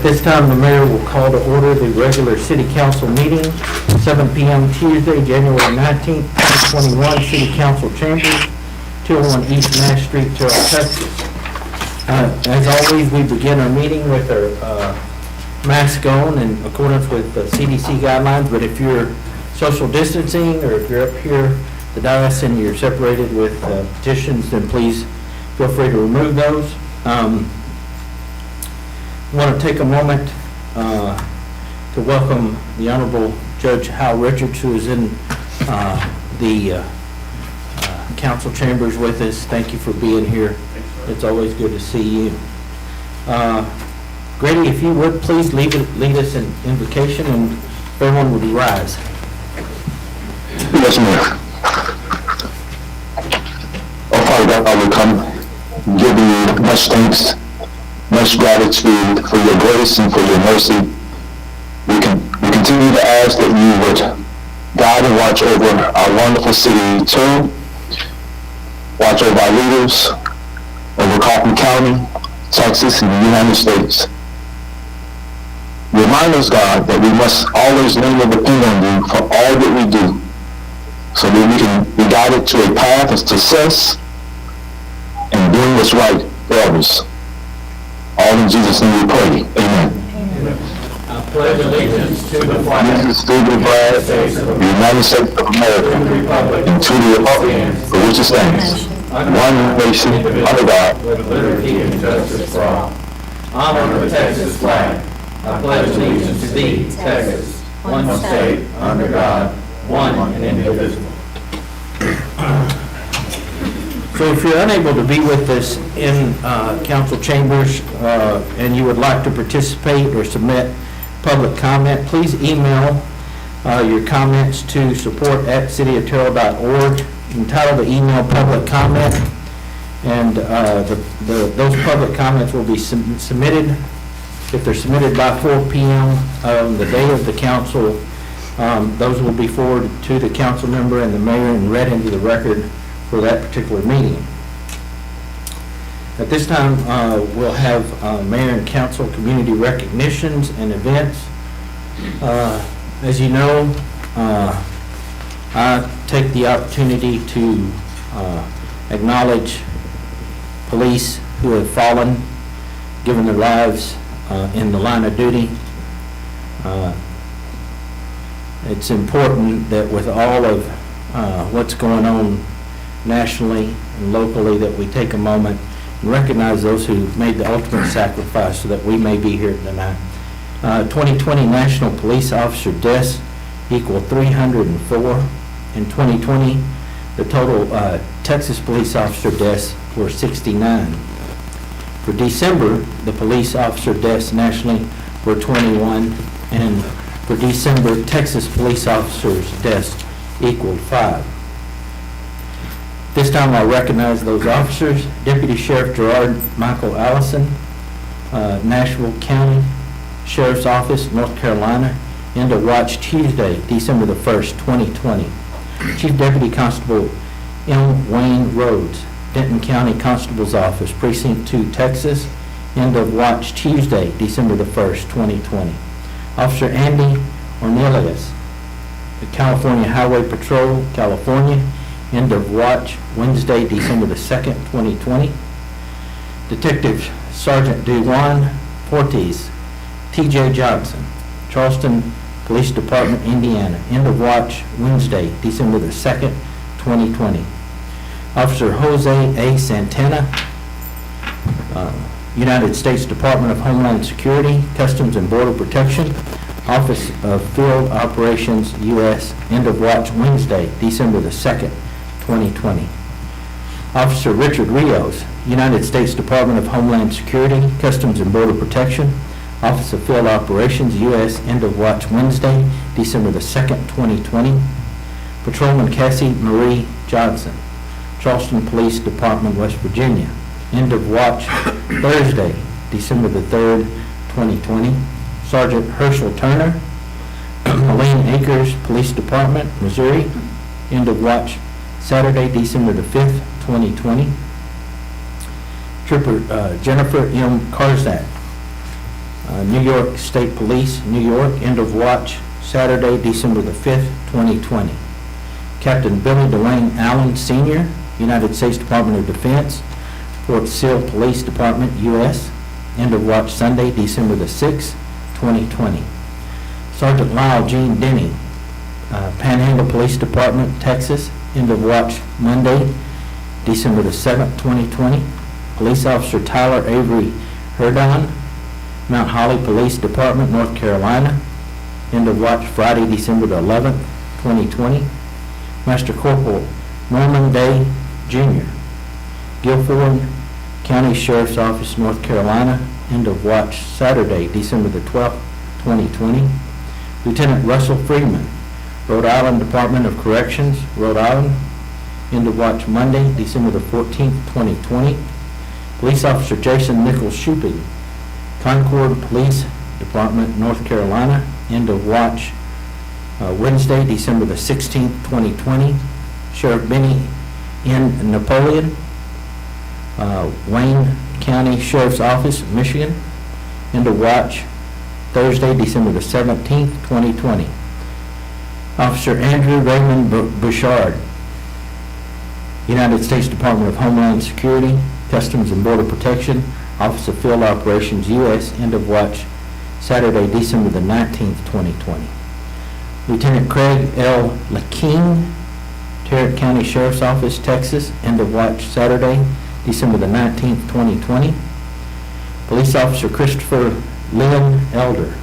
this time, the mayor will call to order the regular city council meeting, 7 p.m. Tuesday, January 19th, 2021, city council chambers, 201 East Nash Street, Terrell, Texas. As always, we begin our meeting with our mask on in accordance with the CDC guidelines, but if you're social distancing or if you're up here, the dais, and you're separated with petitions, then please feel free to remove those. I want to take a moment to welcome the Honorable Judge Hal Richards, who is in the council chambers with us. Thank you for being here. It's always good to see you. Grady, if you would, please lead us in invocation, and everyone would rise. Yes, ma'am. Oh, Father God, I will come giving you much thanks, much gratitude for your grace and for your mercy. We continue to ask that you would guide and watch over our wonderful city too. Watch over our leaders, over Kaufman County, Texas, and the United States. Remind us, God, that we must always lean and depend on you for all that we do, so that we can be guided to a path of success and doing what's right for others. All in Jesus' name we pray. Amen. I pledge allegiance to the flag of the United States of America and to the republic for which it stands, one nation, under God, with liberty and justice for all. Honor the Texas flag. I pledge allegiance to thee, Texas, one state, under God, one and indivisible. So if you're unable to be with us in council chambers and you would like to participate or submit public comment, please email your comments to support@cityofterrell.org. Entitle the email public comment, and those public comments will be submitted. If they're submitted by 4 p.m. on the day of the council, those will be forwarded to the council member and the mayor and read into the record for that particular meeting. At this time, we'll have mayor and council community recognitions and events. As you know, I take the opportunity to acknowledge police who have fallen, given their lives in the line of duty. It's important that with all of what's going on nationally and locally, that we take a moment and recognize those who made the ultimate sacrifice so that we may be here tonight. 2020 National Police Officer deaths equal 304. In 2020, the total Texas police officer deaths were 69. For December, the police officer deaths nationally were 21, and for December, Texas police officers deaths equaled 5. This time I recognize those officers. Deputy Sheriff Gerard Michael Allison, Nashville County Sheriff's Office, North Carolina, end of watch Tuesday, December the 1st, 2020. Chief Deputy Constable M. Wayne Rhodes, Denton County Constable's Office, Precinct 2, Texas, end of watch Tuesday, December the 1st, 2020. Officer Andy Ornelas, the California Highway Patrol, California, end of watch Wednesday, December the 2nd, 2020. Detective Sergeant Dewan Fortes, T.J. Johnson, Charleston Police Department, Indiana, end of watch Wednesday, December the 2nd, 2020. Officer Jose A. Santana, United States Department of Homeland Security, Customs and Border Protection, Office of Field Operations, U.S., end of watch Wednesday, December the 2nd, 2020. Officer Richard Rios, United States Department of Homeland Security, Customs and Border Protection, Office of Field Operations, U.S., end of watch Wednesday, December the 2nd, 2020. Patrolman Cassie Marie Johnson, Charleston Police Department, West Virginia, end of watch Thursday, December the 3rd, 2020. Sergeant Herschel Turner, Helene Acres Police Department, Missouri, end of watch Saturday, December the 5th, 2020. Trooper Jennifer M. Karzak, New York State Police, New York, end of watch Saturday, December the 5th, 2020. Captain Billy Dwayne Allen, Sr., United States Department of Defense, Fort Sill Police Department, U.S., end of watch Sunday, December the 6th, 2020. Sergeant Lyle Gene Denny, Panhandle Police Department, Texas, end of watch Monday, December the 7th, 2020. Police Officer Tyler Avery Herdon, Mount Holly Police Department, North Carolina, end of watch Friday, December the 11th, 2020. Master Corporal Norman Day, Jr., Guilford County Sheriff's Office, North Carolina, end of watch Saturday, December the 12th, 2020. Lieutenant Russell Freeman, Rhode Island Department of Corrections, Rhode Island, end of watch Monday, December the 14th, 2020. Police Officer Jason Nichols Shuping, Concord Police Department, North Carolina, end of watch Wednesday, December the 16th, 2020. Sheriff Benny N. Napoleon, Wayne County Sheriff's Office, Michigan, end of watch Thursday, December the 17th, 2020. Officer Andrew Raymond Bouchard, United States Department of Homeland Security, Customs and Border Protection, Office of Field Operations, U.S., end of watch Saturday, December the 19th, 2020. Lieutenant Craig L. LaKing, Tarrant County Sheriff's Office, Texas, end of watch Saturday, December the 19th, 2020. Police Officer Christopher Lynn Elder,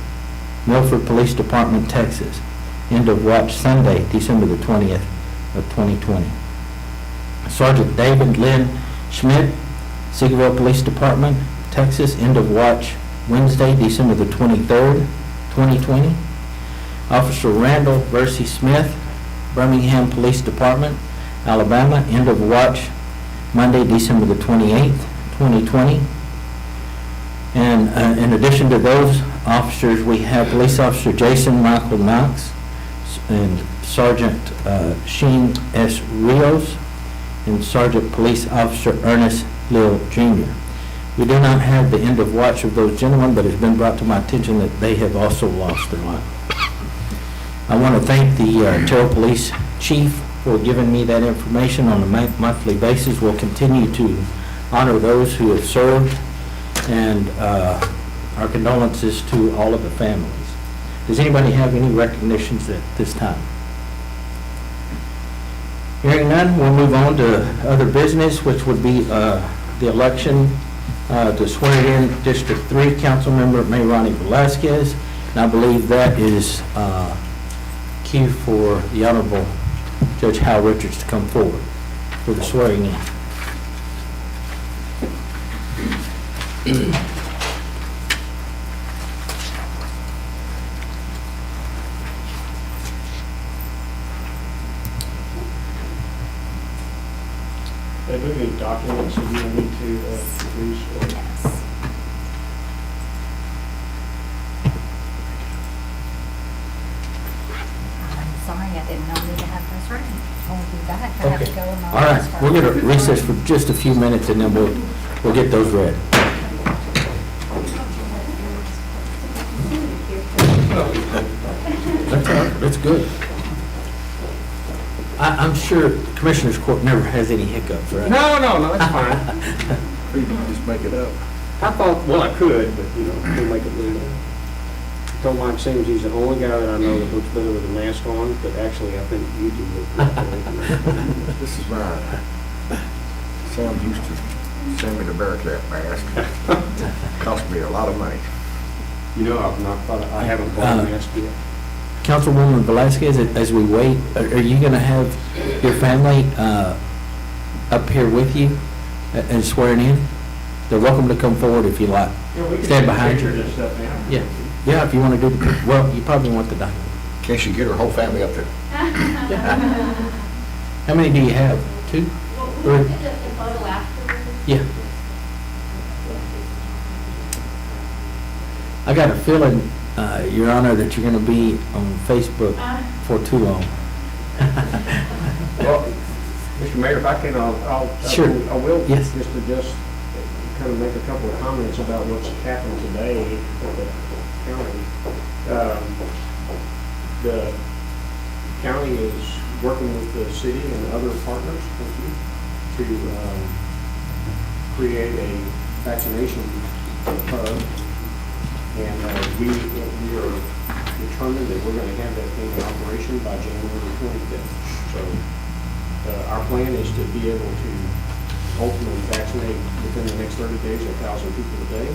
Milford Police Department, Texas, end of watch Sunday, December the 20th of 2020. Sergeant David Lynn Schmidt, Seagoville Police Department, Texas, end of watch Wednesday, December the 23rd, 2020. Officer Randall Versey Smith, Birmingham Police Department, Alabama, end of watch Monday, December the 28th, 2020. And in addition to those officers, we have Police Officer Jason Michael Knox and Sergeant Sheen S. Rios and Sergeant Police Officer Ernest Lill Jr. We do not have the end of watch of those gentlemen, but it's been brought to my attention that they have also lost their life. I want to thank the Terrell Police Chief for giving me that information on a monthly basis. We'll continue to honor those who have served, and our condolences to all of the families. Does anybody have any recognitions at this time? Hearing none, we'll move on to other business, which would be the election to swear in District 3 Councilmember Mayrani Velasquez. And I believe that is cue for the Honorable Judge Hal Richards to come forward for the swearing in. Are there any documents that you need to produce? Yes. I'm sorry, I didn't know we had this ready. I'll be back. I have to go in my All right, office we're going to first. recess for just a few minutes, and then we'll get those read. That's all right, that's good. I'm sure Commissioners Court never has any hiccups, right? No, that's fine. You can just make it up. I thought, well, I could, but, we'll make it legal. I told Mike Sims he's the only guy that I know that looks better with a mask on, but actually, I think you do look better. This is mine. Sam used to send me the Bearcat mask. Cost me a lot of money. I haven't bought a mask yet. Councilwoman Velasquez, as we wait, are you going to have your family up here with you and swearing in? They're welcome to come forward if you like. Stand behind you. Yeah, if you want to do the, well, you probably want the document. Can't she get her whole family up there? How many do you have? 2? 3? Yeah. I got a feeling, Your Honor, that you're going to be on Facebook for too long. Well, Mr. Mayor, if I can, I'll Sure. I will Yes. just adjust kind of make a couple of comments about what's happened today at the county. The county is working with the city and other partners, to create a vaccination hub. And we are determined that we're going to have that thing in operation by January 25th. So our plan is to be able to ultimately vaccinate within the next 30 days 1,000 people a day.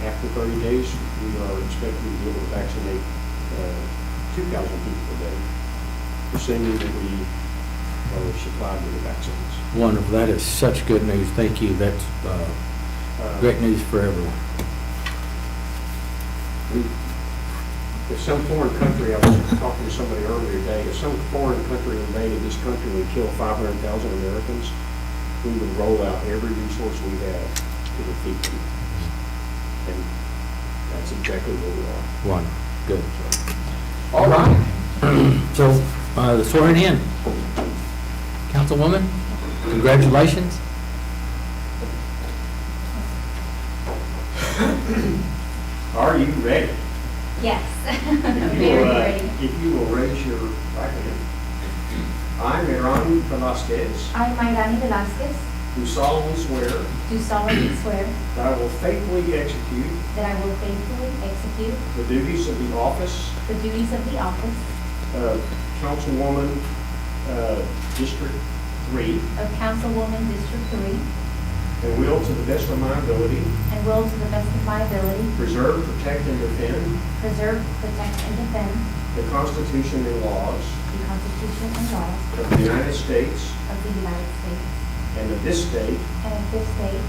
After 30 days, we are expected to be able to vaccinate 2,000 people a day, assuming that we are supplied with the vaccines. Wonderful. That is such good news. Thank you. That's great news for everyone. If some foreign country, I was talking to somebody earlier today, if some foreign country invaded this country and killed 500,000 Americans, we would roll out every resource we have to defeat them. And that's exactly where we are. Wonderful. Good. All right. So, the swearing in. Councilwoman, congratulations. Are you ready? Yes, If you very will, ready. If you will raise your right hand. I, Mayrani Velasquez, I, Mayrani Velasquez, do solemnly swear do solemnly swear that I will faithfully execute that I will faithfully execute the duties of the office the duties of the office of Councilwoman, District 3, of Councilwoman District 3, and will, to the best of my ability, and will, to the best of my ability, preserve, protect, and defend preserve, protect, and defend the Constitution and laws the Constitution and laws of the United States of the United States and of this state, and of this state,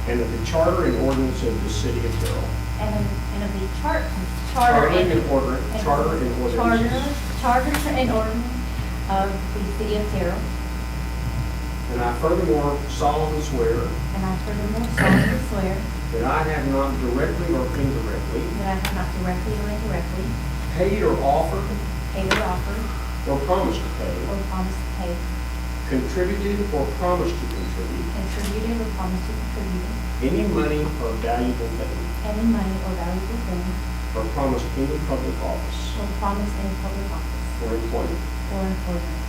and of the charter and ordinance of the city of Terrell. and of the charter Charter and and ordinance charter and ordinance of the city of Terrell. And I furthermore solemnly swear And I furthermore solemnly swear that I have not directly or indirectly that I have not directly or indirectly paid or offered paid or offered or promised to pay, or promised to pay, contributed or promised to contribute contributed or promised to contribute any money or valuable thing, any money or valuable thing, or promised any public office or promised any public office or employment or employment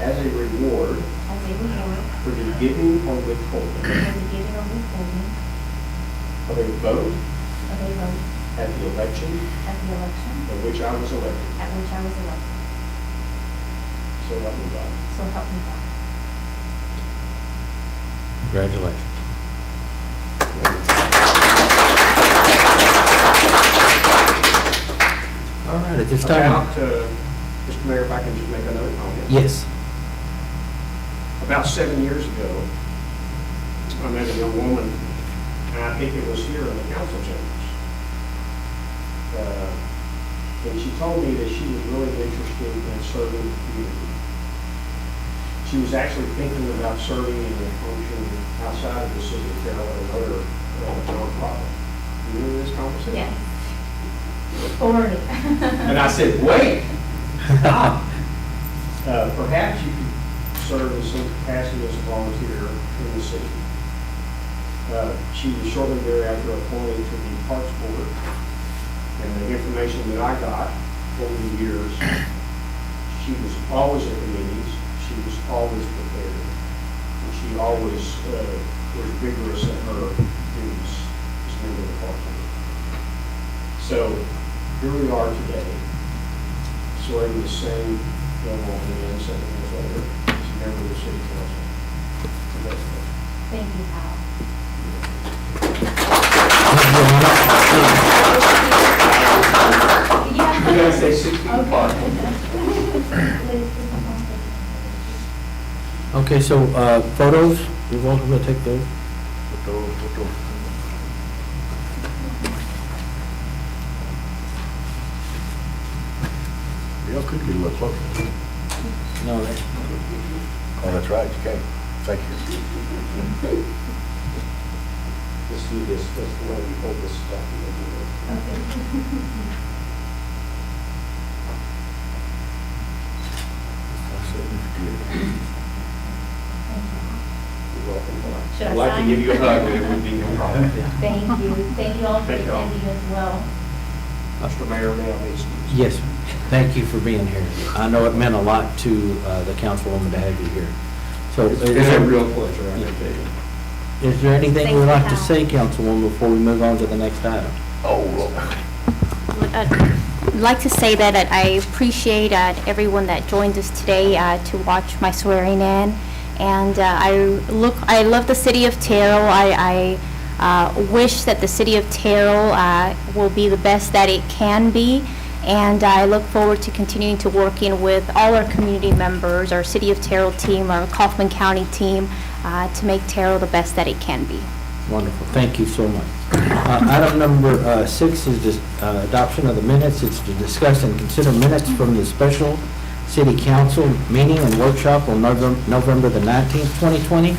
as a reward as a reward for the giving or withholding for the giving or withholding of a vote of a vote at the election at the election in which I was elected. at which I was elected. So help me God. So help me God. Congratulations. All right, at this time. About, Mr. Mayor, if I can just make another comment. Yes. About 7 years ago, I met a young woman, and I think it was here in the council chambers. And she told me that she was really interested in serving the community. She was actually thinking about serving in a function outside of the city of Terrell at another nonprofit. You remember this conversation? Yes. Forward. And I said, wait, stop. Perhaps you could serve in some capacity as a volunteer in the city. She was shortly thereafter appointed to the Parks Board. And the information that I got over the years, she was always at the meetings, she was always prepared, and she always was vigorous in her duties as a member of the Parks Board. So here we are today, swearing the same young woman in 7 years later as a member of the city council. Congratulations. Thank you, Hal. You gotta say 6 feet apart. Okay, so photos, you're welcome to take those. Y'all could get a little closer. No, that's, Oh, that's right, you can. Thank you. Let's do this, that's the way we hold this document. I said, if you did. You're Should I'd I like to sign? give you a hug, but it would be improper. Thank you. Thank you all for Thank you all. attending as well. Mr. Mayor, may I make some? Yes, sir. Thank you for being here. I know it meant a lot to the councilwoman to have you here. So It's been a real pleasure, I can tell you. is there anything you would like to Thanks, say, councilwoman, before we move on to the next item? I'd like to say that I appreciate everyone that joined us today to watch my swearing in. And I love the city of Terrell. I wish that the city of Terrell will be the best that it can be. And I look forward to continuing to working with all our community members, our City of Terrell team, our Kaufman County team, to make Terrell the best that it can be. Wonderful, thank you so much. Item number 6 is adoption of the minutes. It's to discuss and consider minutes from the special city council meeting and workshop on November the 19th, 2020.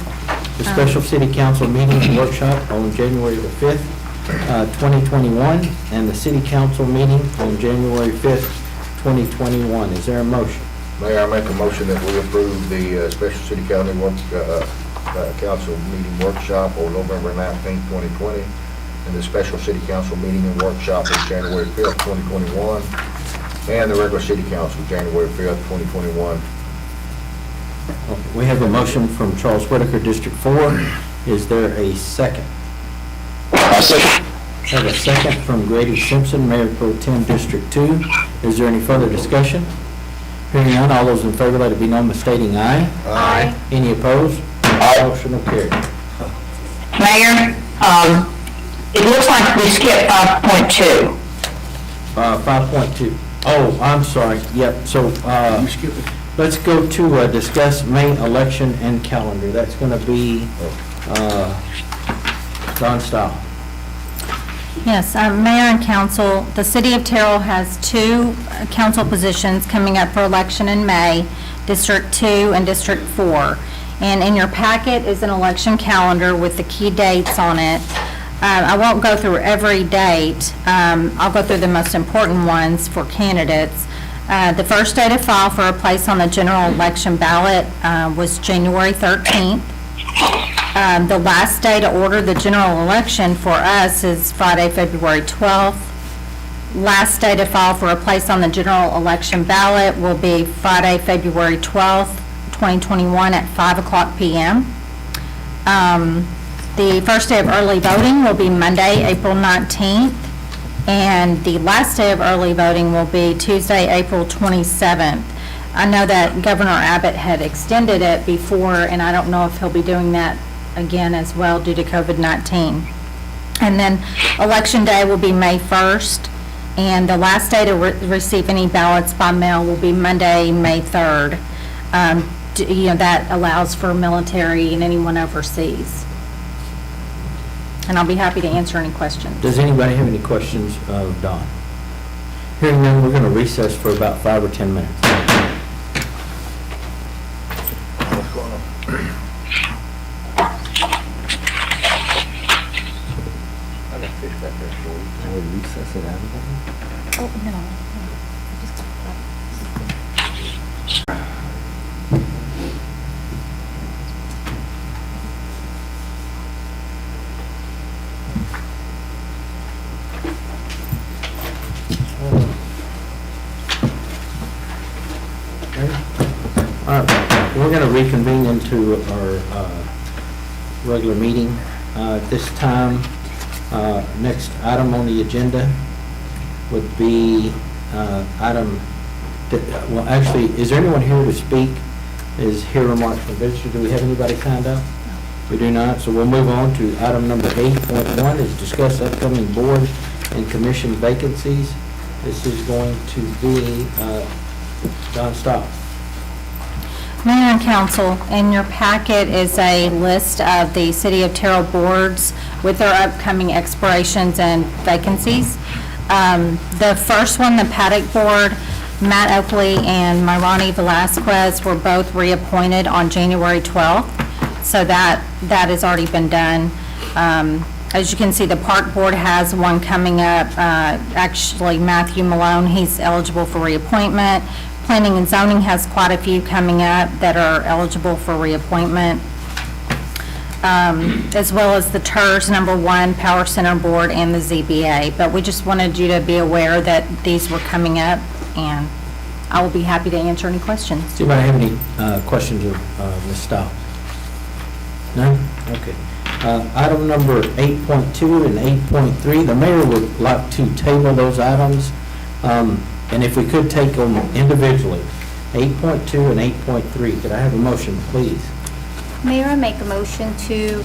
The special city council meeting and workshop on January the 5th, 2021, and the city council meeting on January 5th, 2021. Is there a motion? Mayor, I make a motion that we approve the special city council meeting workshop on November 19th, 2020, and the special city council meeting and workshop on January 5th, 2021, and the regular city council January 5th, 2021. Okay, we have a motion from Charles Whitaker, District 4. Is there a second? I second. Have a second from Grady Simpson, Mayor Pro Tem, District 2. Is there any further discussion? Hearing none, all those in favor, let it be known by stating aye. Aye. Any opposed? Aye. Motion will carry. Mayor, it looks like we skipped 5.2. 5.2. Oh, I'm sorry. Yep, so let's go to discuss May election and calendar. That's going to be Don Stahl. Yes, Mayor and Council, the City of Terrell has 2 council positions coming up for election in May, District 2 and District 4. And in your packet is an election calendar with the key dates on it. I won't go through every date. I'll go through the most important ones for candidates. The first day to file for a place on the general election ballot was January 13th. The last day to order the general election for us is Friday, February 12th. Last day to file for a place on the general election ballot will be Friday, February 12th, 2021 at 5:00 p.m. The first day of early voting will be Monday, April 19th, and the last day of early voting will be Tuesday, April 27th. I know that Governor Abbott had extended it before, and I don't know if he'll be doing that again as well due to COVID-19. And then Election Day will be May 1st, and the last day to receive any ballots by mail will be Monday, May 3rd. That allows for military and anyone overseas. And I'll be happy to answer any questions. Does anybody have any questions of Don? Hearing none, we're going to recess for about 5 or 10 minutes. What's going on? I got fish back there for you. Recess it out of Oh, no. All right, we're going to reconvene into our regular meeting. At this time, next item on the agenda would be item, well, actually, is there anyone here to speak? Is here remarks from visitors? Do we have anybody signed up? We do not, so we'll move on to item number 8.1, is discuss upcoming board and commission vacancies. This is going to be Don Stahl. Mayor and Council, in your packet is a list of the City of Terrell boards with their upcoming expirations and vacancies. The first one, the Paddock Board, Matt Oakley and Myrani Velasquez were both reappointed on January 12th, so that has already been done. As you can see, the Park Board has one coming up. Actually, Matthew Malone, he's eligible for reappointment. Planning and Zoning has quite a few coming up that are eligible for reappointment. as well as the TERS number 1, Power Center Board, and the ZBA. But we just wanted you to be aware that these were coming up, and I will be happy to answer any questions. Does anybody have any questions of Ms. Stiles? No? Okay. Item number 8.2 and 8.3, the mayor would like to table those items, and if we could take them individually, 8.2 and 8.3. Could I have a motion, please? Mayor, I make a motion to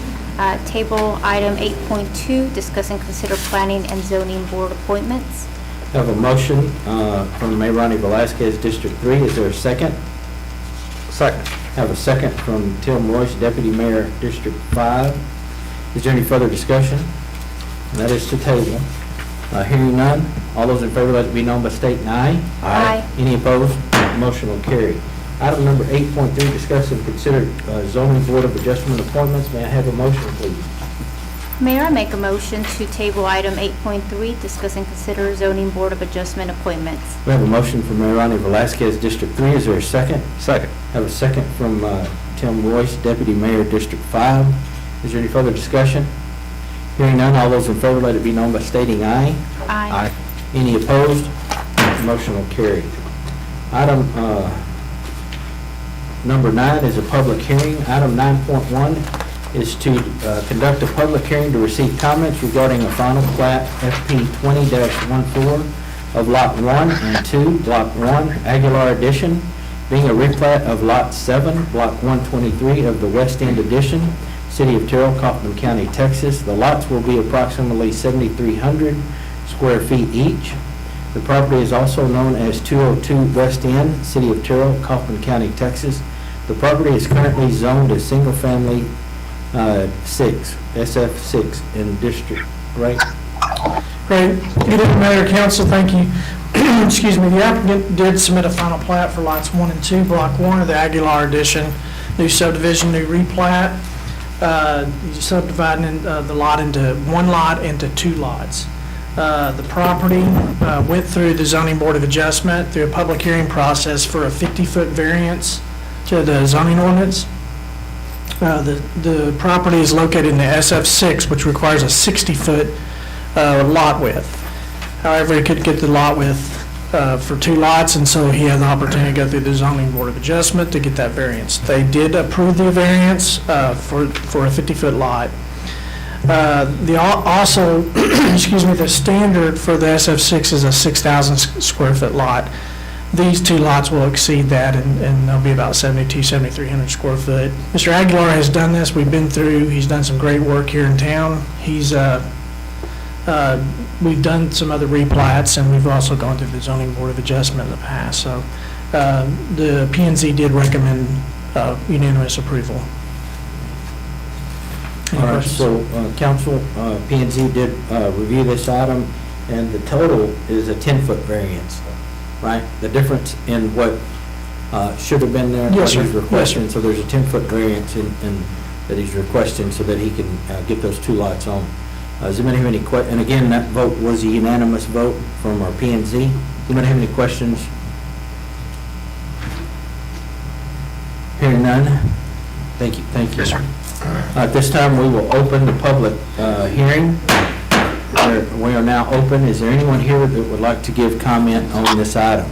table item 8.2, discuss and consider planning and zoning board appointments. Have a motion from Mayor Ronnie Velazquez, District 3. Is there a second? Second. Have a second from Tim Royce, Deputy Mayor, District 5. Is there any further discussion? And that is to table. Hearing none, all those in favor let it be known by stating aye. Aye. Any opposed? Motion will carry. Item number 8.3, discuss and consider zoning board of adjustment appointments. May I have a motion, please? Mayor, I make a motion to table item 8.3, discuss and consider zoning board of adjustment appointments. We have a motion from Mayor Ronnie Velazquez, District 3. Is there a second? Second. Have a second from Tim Royce, Deputy Mayor, District 5. Is there any further discussion? Hearing none, all those in favor let it be known by stating aye. Aye. Any opposed? Motion will carry. Item number 9 is a public hearing. Item 9.1 is to conduct a public hearing to receive comments regarding a final plat FP 20-14 of Lot 1 and 2, Block 1, Aguilar Addition, being a replat of Lot 7, Block 123 of the West End Addition, City of Terrell, Kaufman County, Texas. The lots will be approximately 7,300 square feet each. The property is also known as 202 West End, City of Terrell, Kaufman County, Texas. The property is currently zoned as single-family 6, SF6 in district, right? Great. Good evening, Mayor, Council, thank you. Excuse me, the applicant did submit a final plat for lots 1 and 2, Block 1 of the Aguilar Addition, new subdivision, new replat. Subdividing the lot into one lot into 2 lots. The property went through the zoning board of adjustment through a public hearing process for a 50-foot variance to the zoning ordinance. The property is located in the SF6, which requires a 60-foot lot width. However, he could get the lot width for 2 lots, and so he had the opportunity to go through the zoning board of adjustment to get that variance. They did approve the variance for a 50-foot lot. Also, excuse me, the standard for the SF6 is a 6,000 square foot lot. These 2 lots will exceed that, and they'll be about 7,300 square foot. Mr. Aguilar has done this. We've been through. He's done some great work here in town. We've done some other replats, and we've also gone through the zoning board of adjustment in the past. So the P&Z did recommend unanimous approval. Any All right, questions? so council, P&Z did review this item, and the total is a 10-foot variance, right? The difference in what should have been there and what Yes, sir. he's requesting, so there's a 10-foot variance in that he's requesting so that he can get those 2 lots on. Does anybody have any questions? And again, that vote was a unanimous vote from our P&Z. Does anybody have any questions? Hearing none? Thank you, thank you. Yes, sir. At this time, we will open the public hearing. We are now open. Is there anyone here that would like to give comment on this item?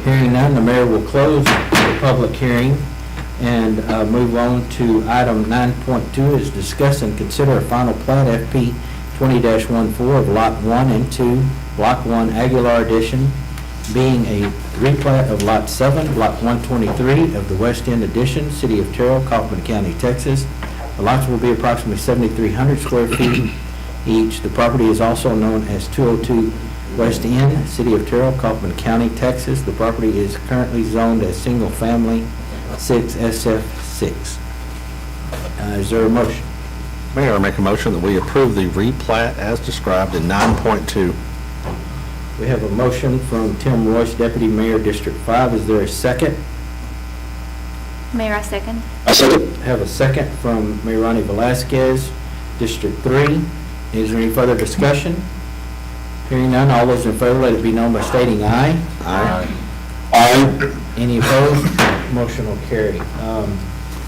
Hearing none, the mayor will close the public hearing and move on to item 9.2 is discuss and consider a final plat FP 20-14 of Lot 1 and 2, Block 1, Aguilar Addition, being a replat of Lot 7, Block 123 of the West End Addition, City of Terrell, Kaufman County, Texas. The lots will be approximately 7,300 square feet each. The property is also known as 202 West End, City of Terrell, Kaufman County, Texas. The property is currently zoned as single-family 6 SF6. Is there a motion? Mayor, I make a motion that we approve the replat as described in 9.2. We have a motion from Tim Royce, Deputy Mayor, District 5. Is there a second? Mayor, I second. I second. Have a second from Mayor Ronnie Velazquez, District 3. Is there any further discussion? Hearing none, all those in favor, let it be known by stating aye. Aye. Aye. Any opposed? Motion will carry.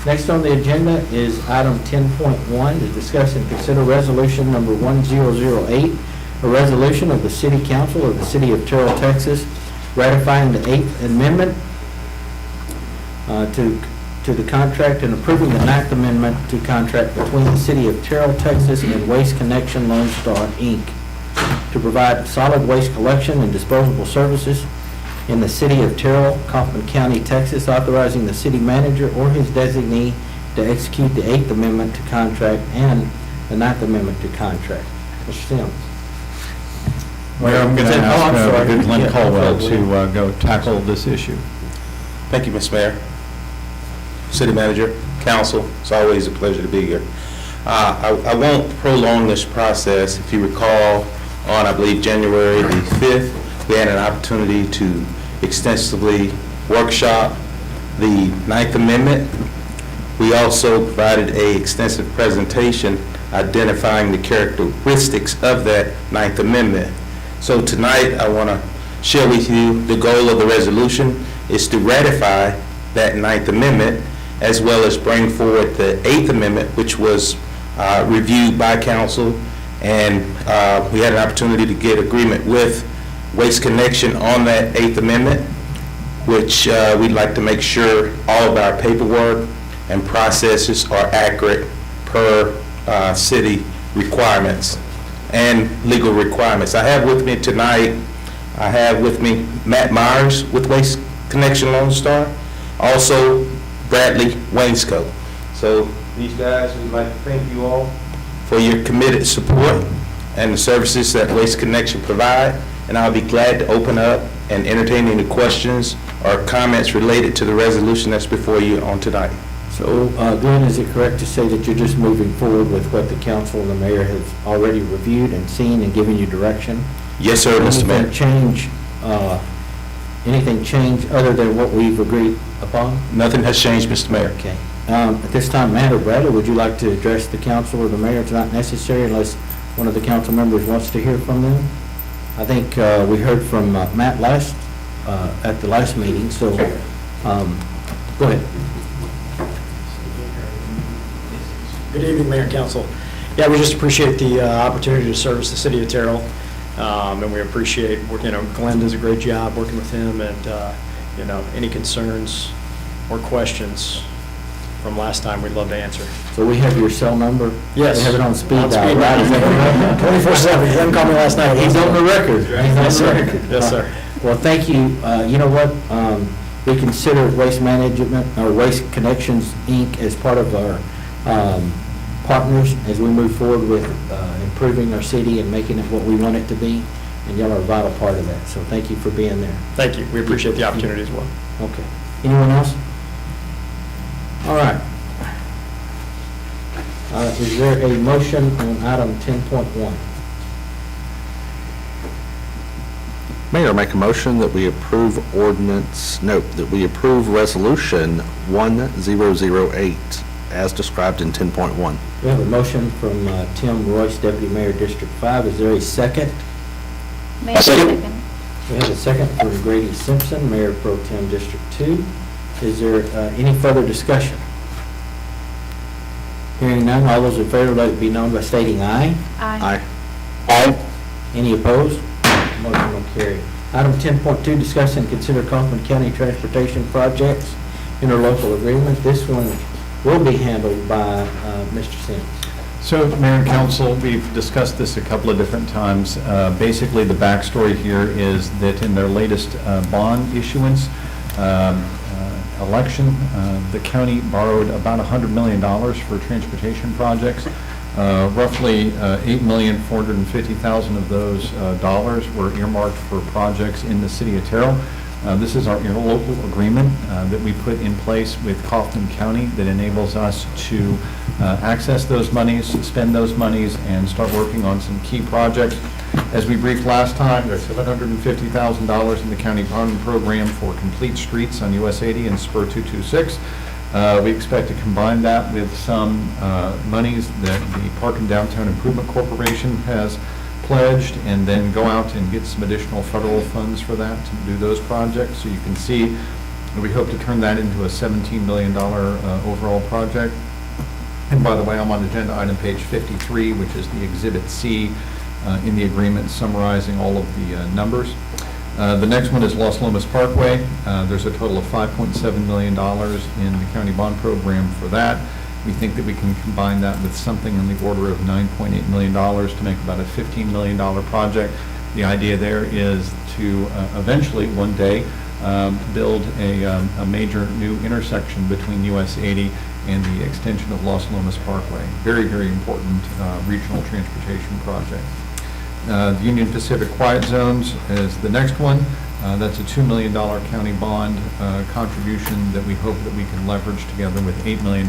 Next on the agenda is item 10.1, to discuss and consider resolution number 1008, a resolution of the City Council of the City of Terrell, Texas, ratifying the 8th Amendment to the contract and approving the 9th Amendment to contract between the City of Terrell, Texas and Waste Connection Lone Star, Inc. to provide solid waste collection and disposable services in the City of Terrell, Kaufman County, Texas, authorizing the city manager or his designee to execute the 8th Amendment to contract and the 9th Amendment to contract. Mr. Sims. Mayor, I'm going to I'm sorry. ask Glenn Yeah, Caldwell okay. to go tackle this issue. Thank you, Mr. Mayor. City Manager, Council, it's always a pleasure to be here. I won't prolong this process. If you recall, on, I believe, January the 5th, we had an opportunity to extensively workshop the 9th Amendment. We also provided an extensive presentation identifying the characteristics of that 9th Amendment. So tonight, I want to share with you the goal of the resolution is to ratify that 9th Amendment, as well as bring forward the 8th Amendment, which was reviewed by council, and we had an opportunity to get agreement with Waste Connection on that 8th Amendment, which we'd like to make sure all of our paperwork and processes are accurate per city requirements and legal requirements. I have with me tonight, I have with me Matt Myers with Waste Connection Lone Star, also Bradley Wainscoat. So these guys, we'd like to thank you all for your committed support and the services that Waste Connection provide, and I'll be glad to open up and entertain any questions or comments related to the resolution that's before you on tonight. So, Glenn, is it correct to say that you're just moving forward with what the council and the mayor has already reviewed and seen and given you direction? Yes, sir, Mr. Mayor. Anything change other than what we've agreed upon? Nothing has changed, Mr. Mayor. Okay. At this time, Matt or Bradley, would you like to address the council or the mayor? It's not necessary unless one of the council members wants to hear from them. I think we heard from Matt at the last meeting, so go ahead. Good evening, Mayor and Council. Yeah, we just appreciate the opportunity to service the city of Terrell, and we appreciate, Glenn does a great job working with him, and, any concerns or questions from last time, we'd love to answer. So we have your cell number? Yes. We have it on speed On dial, speed right? Is that correct? 24/7. He didn't call me last night. He's on the record. He's on Yes, the sir. record. Yes, sir. Well, thank you. You know what? We consider Waste Management, or Waste Connections, Inc. as part of our partners as we move forward with improving our city and making it what we want it to be, and y'all are a vital part of that. So thank you for being there. Thank you. We appreciate the opportunity as well. Okay. Anyone else? All right. Is there a motion on item 10.1? Mayor, make a motion that we approve that we approve resolution 1008 as described in 10.1. We have a motion from Tim Royce, Deputy Mayor, District 5. Is there a second? Mayor, second. We have a second from Grady Simpson, Mayor Pro Tem, District 2. Is there any further discussion? Hearing none, all those in favor, let it be known by stating aye. Aye. Aye. Any opposed? Motion will carry. Item 10.2, discuss and consider Kaufman County Transportation Projects Interlocal Agreement. This one will be handled by Mr. Sims. So, Mayor and Council, we've discussed this a couple of different times. Basically, the backstory here is that in their latest bond issuance election, the county borrowed about $100 million for transportation projects. Roughly $8,450,000 of those dollars were earmarked for projects in the city of Terrell. This is our interlocal agreement that we put in place with Kaufman County that enables us to access those monies, spend those monies, and start working on some key projects. As we briefed last time, there's $750,000 in the county bond program for complete streets on US 80 and Spur 226. We expect to combine that with some monies that the Park and Downtown Improvement Corporation has pledged, and then go out and get some additional federal funds for that to do those projects. So you can see And we hope to turn that into a $17 million overall project. And by the way, I'm on agenda item page 53, which is the Exhibit C in the agreement summarizing all of the numbers. The next one is Los Lomas Parkway. There's a total of $5.7 million in the county bond program for that. We think that we can combine that with something in the order of $9.8 million to make about a $15 million project. The idea there is to eventually, one day, build a major new intersection between US 80 and the extension of Los Lomas Parkway. Very, very important regional transportation project. The Union Pacific Quiet Zones is the next one. That's a $2 million county bond contribution that we hope that we can leverage together with $8 million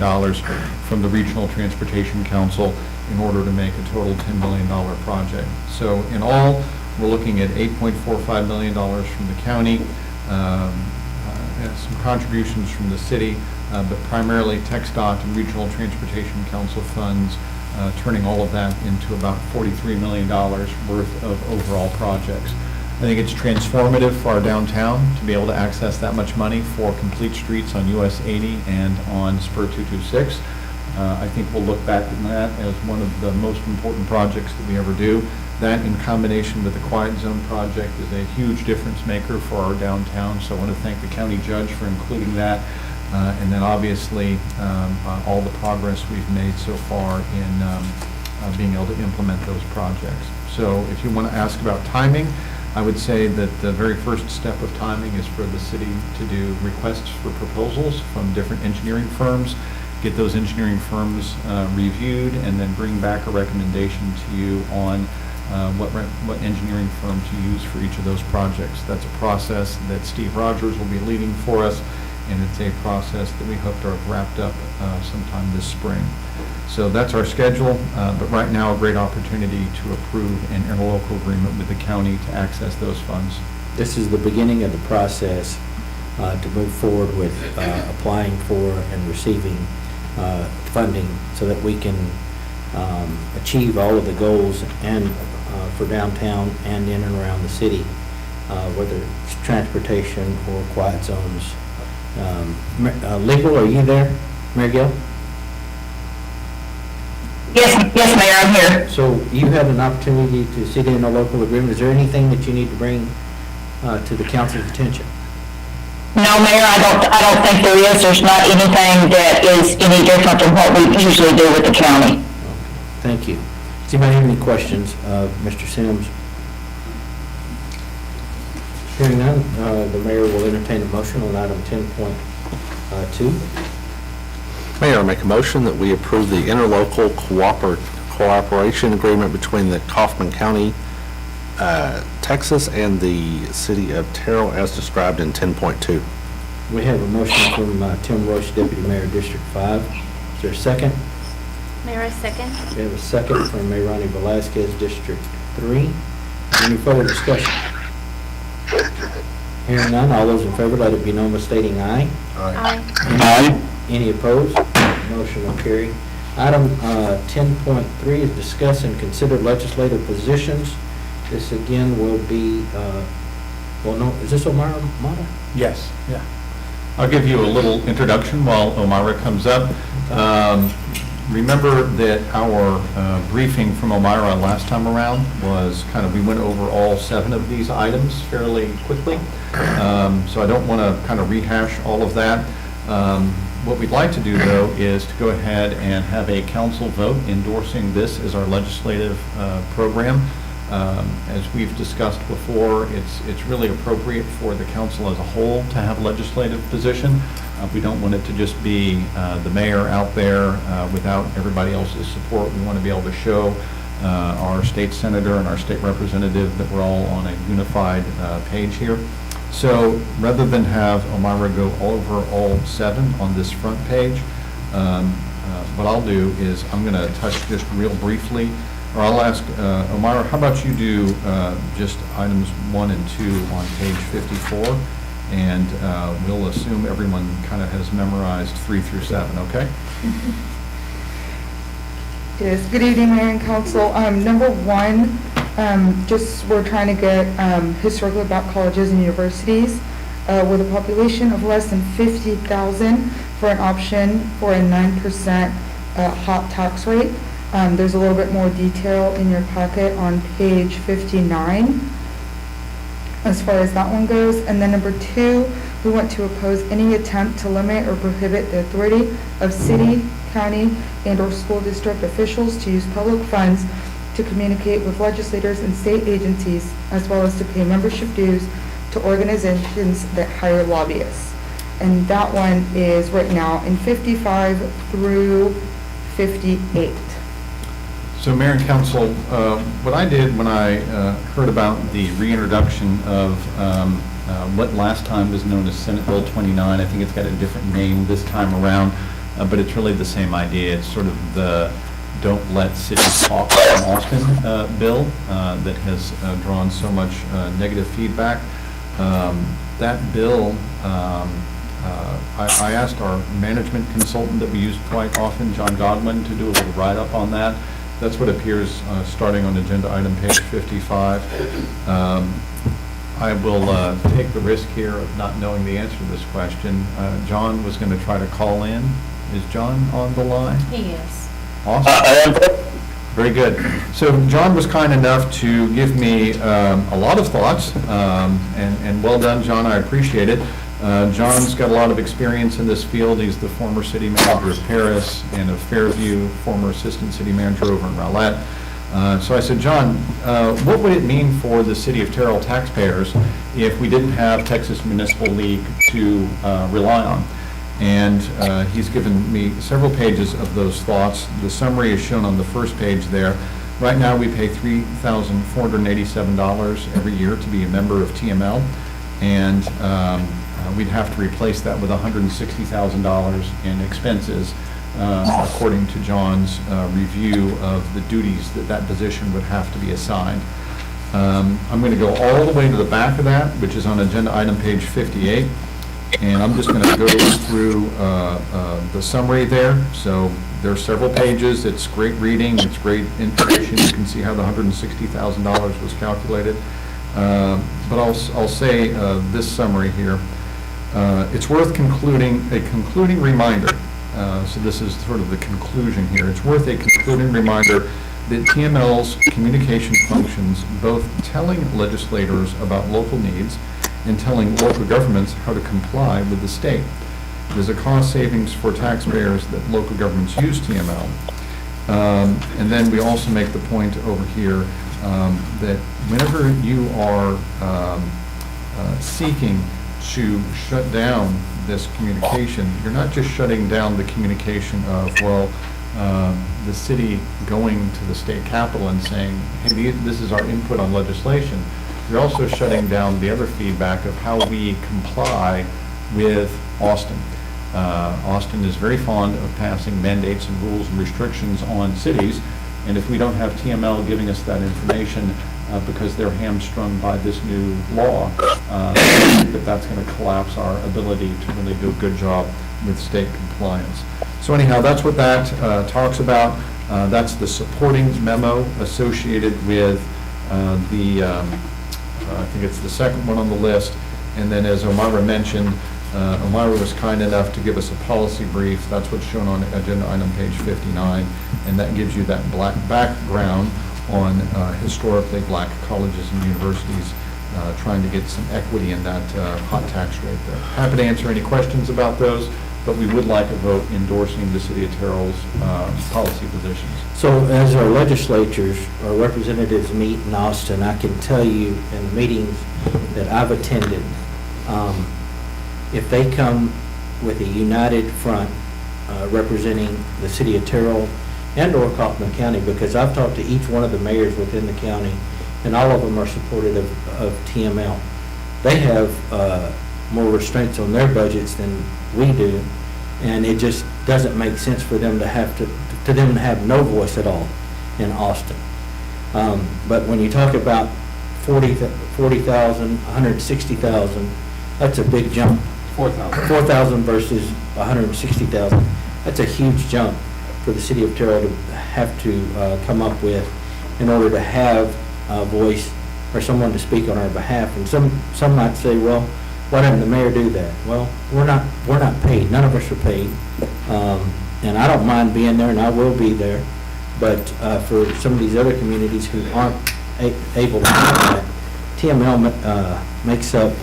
from the Regional Transportation Council in order to make a total $10 million project. So in all, we're looking at $8.45 million from the county, some contributions from the city, but primarily TxDOT and Regional Transportation Council funds, turning all of that into about $43 million worth of overall projects. I think it's transformative for our downtown to be able to access that much money for complete streets on US 80 and on Spur 226. I think we'll look back at that as one of the most important projects that we ever do. That in combination with the Quiet Zone project is a huge difference maker for our downtown. So I want to thank the county judge for including that. And then obviously all the progress we've made so far in being able to implement those projects. So if you want to ask about timing, I would say that the very first step of timing is for the city to do requests for proposals from different engineering firms, get those engineering firms reviewed, and then bring back a recommendation to you on what engineering firm to use for each of those projects. That's a process that Steve Rogers will be leading for us, and it's a process that we hope to have wrapped up sometime this spring. So that's our schedule, but right now a great opportunity to approve an interlocal agreement with the county to access those funds. This is the beginning of the process to move forward with applying for and receiving funding so that we can achieve all of the goals and for downtown and in and around the city, whether it's transportation or quiet zones. Legal, are you there, Mary Gill? Yes, Mayor, I'm here. So you had an opportunity to see the interlocal agreement. Is there anything that you need to bring to the council's attention? No, Mayor, I don't think there is. There's not anything that is any different than what we usually do with the county. Thank you. Does anybody have any questions of Mr. Sims? Hearing none, the mayor will entertain a motion on item 10.2. Mayor, I make a motion that we approve the interlocal cooperation agreement between the Kaufman County, Texas, and the city of Terrell as described in 10.2. We have a motion from Tim Roach, Deputy Mayor, District 5. Is there a second? Mayor, a second. We have a second from Mayor Ronnie Velazquez, District 3. Any further discussion? Hearing none, all those in favor, let it be known by stating aye. Aye. Any opposed? Motion will carry. Item 10.3 is discuss and consider legislative positions. This again will be, is this Omara Mata? Yes, yeah. I'll give you a little introduction while Omara comes up. Remember that our briefing from Omara last time around was we went over all 7 of these items fairly quickly. So I don't want to rehash all of that. What we'd like to do, though, is to go ahead and have a council vote endorsing this as our legislative program. As we've discussed before, it's really appropriate for the council as a whole to have a legislative position. We don't want it to just be the mayor out there without everybody else's support. We want to be able to show our state senator and our state representative that we're all on a unified page here. So rather than have Omara go over all 7 on this front page, what I'll do is I'm going to touch just real briefly, or I'll ask Omara, how about you do just items 1 and 2 on page 54, and we'll assume everyone has memorized 3 through 7, okay? Yes, good evening, Mayor and Council. Number 1, just we're trying to get historically about colleges and universities. with a population of less than 50,000 for an option for a 9% hot tax rate. There's a little bit more detail in your packet on page 59 as far as that one goes. And then number 2, we want to oppose any attempt to limit or prohibit the authority of city, county, and/or school district officials to use public funds to communicate with legislators and state agencies, as well as to pay membership dues to organizations that hire lobbyists. And that one is right now in 55 through 58. So Mayor and Council, what I did when I heard about the reintroduction of what last time was known as Senate Bill 29, I think it's got a different name this time around, but it's really the same idea. It's sort of the Don't Let Cities Talk in Austin bill that has drawn so much negative feedback. That bill, I asked our management consultant that we use quite often, John Godwin, to do a little write-up on that. That's what appears starting on agenda item page 55. I will take the risk here of not knowing the answer to this question. John was going to try to call in. Is John on the line? He is. Awesome. Very good. So John was kind enough to give me a lot of thoughts, and well done, John. I appreciate it. John's got a lot of experience in this field. He's the former city manager of Paris and of Fairview, former assistant city manager over in Rowlett. So I said, John, what would it mean for the city of Terrell taxpayers if we didn't have Texas Municipal League to rely on? And he's given me several pages of those thoughts. The summary is shown on the first page there. Right now, we pay $3,487 every year to be a member of TML, and we'd have to replace that with $160,000 in expenses, according to John's review of the duties that that position would have to be assigned. I'm going to go all the way to the back of that, which is on agenda item page 58. And I'm just going to go through the summary there. So there are several pages. It's great reading. It's great information. You can see how the $160,000 was calculated. But I'll say this summary here. It's worth concluding a concluding reminder. So this is sort of the conclusion here. It's worth a concluding reminder that TML's communication functions both telling legislators about local needs and telling local governments how to comply with the state. There's a cost savings for taxpayers that local governments use TML. And then we also make the point over here that whenever you are seeking to shut down this communication, you're not just shutting down the communication of, well, the city going to the state capitol and saying, hey, this is our input on legislation. You're also shutting down the other feedback of how we comply with Austin. Austin is very fond of passing mandates and rules and restrictions on cities, and if we don't have TML giving us that information because they're hamstrung by this new law, I think that that's going to collapse our ability to really do a good job with state compliance. So anyhow, that's what that talks about. That's the supporting memo associated with I think it's the second one on the list. And then as Omira mentioned, Omira was kind enough to give us a policy brief. That's what's shown on agenda item page 59. And that gives you that black background on historically black colleges and universities trying to get some equity in that hot tax rate there. Happy to answer any questions about those, but we would like a vote endorsing the City of Terrell's policy positions. So as our legislatures, our representatives meet in Austin, I can tell you in the meetings that I've attended, if they come with a united front representing the City of Terrell and or Kaufman County, because I've talked to each one of the mayors within the county, and all of them are supportive of TML. They have more restraints on their budgets than we do, and it just doesn't make sense for them to have no voice at all in Austin. But when you talk about 40,000, 160,000, that's a big jump. 4,000 versus 160,000. That's a huge jump for the City of Terrell to have to come up with in order to have a voice or someone to speak on our behalf. And some might say, well, why doesn't the mayor do that? Well, we're not paid, none of us are paid. And I don't mind being there, and I will be there. But for some of these other communities who aren't able to do that, TML makes up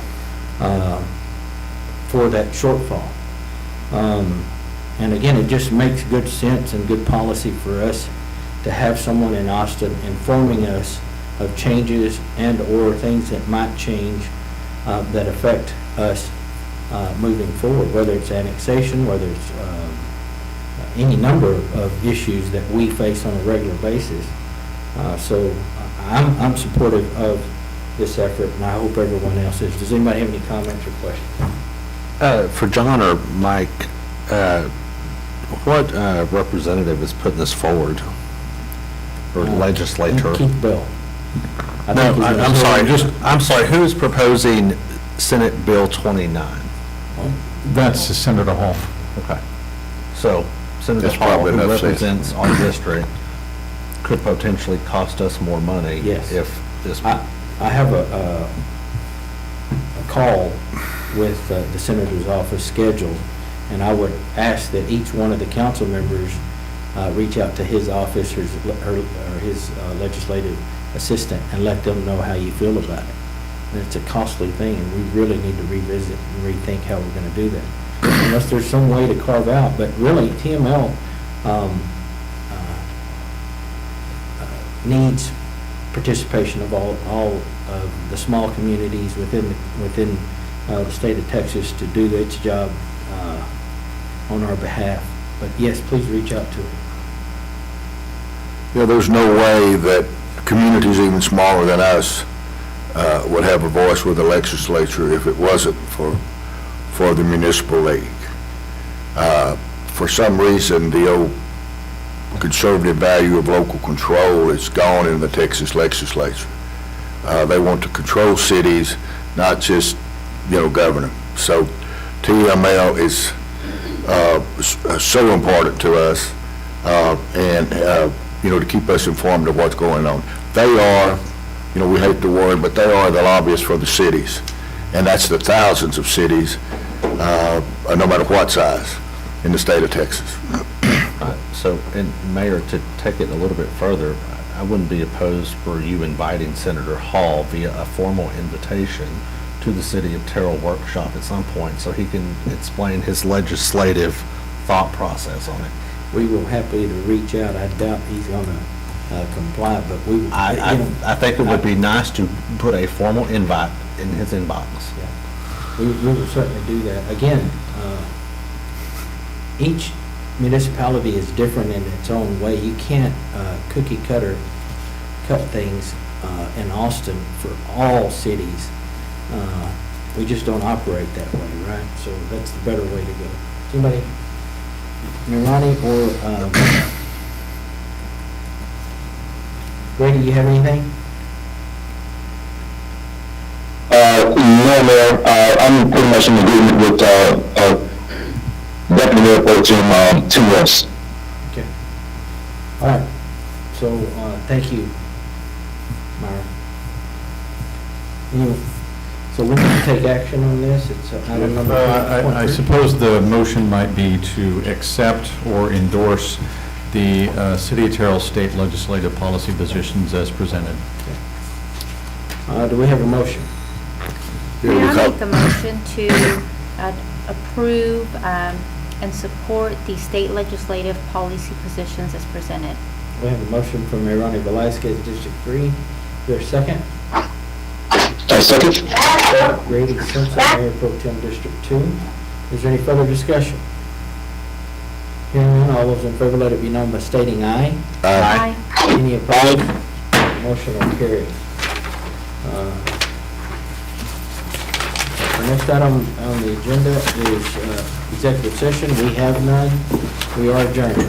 for that shortfall. And again, it just makes good sense and good policy for us to have someone in Austin informing us of changes and/or things that might change that affect us moving forward, whether it's annexation, whether it's any number of issues that we face on a regular basis. So I'm supportive of this effort, and I hope everyone else is. Does anybody have any comments or questions? For John or Mike, what representative is putting this forward? Or legislator? Keith Bell. No, I'm sorry, who's proposing Senate Bill 29? That's Senator Hall. Okay. So Senator That's Hall, probably who enough sense. represents our district, could potentially cost us more money Yes. if this. I have a call with the senator's office scheduled, and I would ask that each one of the council members reach out to his office or his legislative assistant and let them know how you feel about it. And it's a costly thing, and we really need to revisit and rethink how we're going to do that. Unless there's some way to carve out, but really TML needs participation of all of the small communities within the state of Texas to do its job on our behalf. But yes, please reach out to it. You know, there's no way that communities even smaller than us would have a voice with the legislature if it wasn't for the municipal league. For some reason, the old conservative value of local control is gone in the Texas legislature. They want to control cities, not just, govern them. So TML is so important to us, and to keep us informed of what's going on. They are, we hate the word, but they are the lobbyists for the cities, and that's the thousands of cities, no matter what size, in the state of Texas. So, and Mayor, to take it a little bit further, I wouldn't be opposed for you inviting Senator Hall via a formal invitation to the City of Terrell workshop at some point so he can explain his legislative thought process on it. We will happily to reach out. I doubt he's going to comply, but we. I think it would be nice to put a formal invite in his inbox. Yeah, we will certainly do that. Again, each municipality is different in its own way. You can't cookie cut things in Austin for all cities. We just don't operate that way, right? So that's the better way to go. Anybody? Mirani or Grady, you have anything? No, Mayor. I'm pretty much in agreement with Deputy Mayor Pro Tem Terrell. Okay. All right. So thank you, Myra. So we need to take action on this. It's item number. I suppose the motion might be to accept or endorse the City of Terrell state legislative policy positions as presented. Do we have a motion? May I make a motion to approve and support the state legislative policy positions as presented? We have a motion from Mirani Velazquez, District 3. Is there a second? Second. Grady Simpson, Mayor Pro Tem District 2. Is there any further discussion? Hearing none, all those in favor let it be known by stating aye. Aye. Any opposed? Motion will carry. Our next item on the agenda is executive session. We have none. We are adjourned.